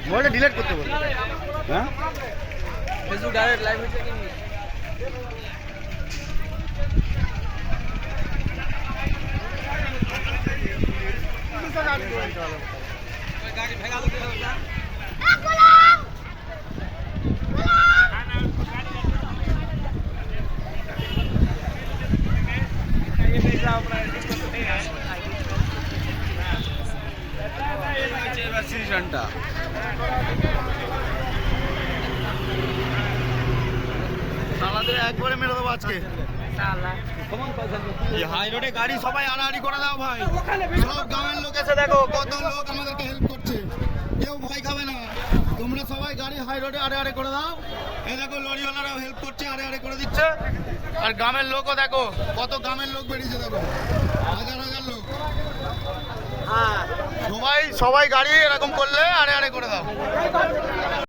মোবাইলটা ডিলিট করতে বলি। হ্যাঁ ফেসবুক ডাইরেক্ট লাইভ হচ্ছে কি গাড়ি ভেঙা দিতে হবে না একবারে মেরে দেবো আজকে। হাই রোডে গাড়ি সবাই আড়াআড়ি করে দাও ভাই। সব গ্রামের লোক এসে দেখো কত লোক আমাদেরকে হেল্প করছে, কেউ ভয় খাবে না। তোমরা সবাই গাড়ি হাই রোডে আড়ে করে দাও। এই দেখো লরিওয়ালারাও হেল্প করছে, আড়ে করে দিচ্ছে। আর গ্রামের লোকও দেখো কত গ্রামের লোক বেরিয়েছে, দেখো হাজার হাজার লোক। সবাই গাড়ি এরকম করলে আড়ে করে দাও।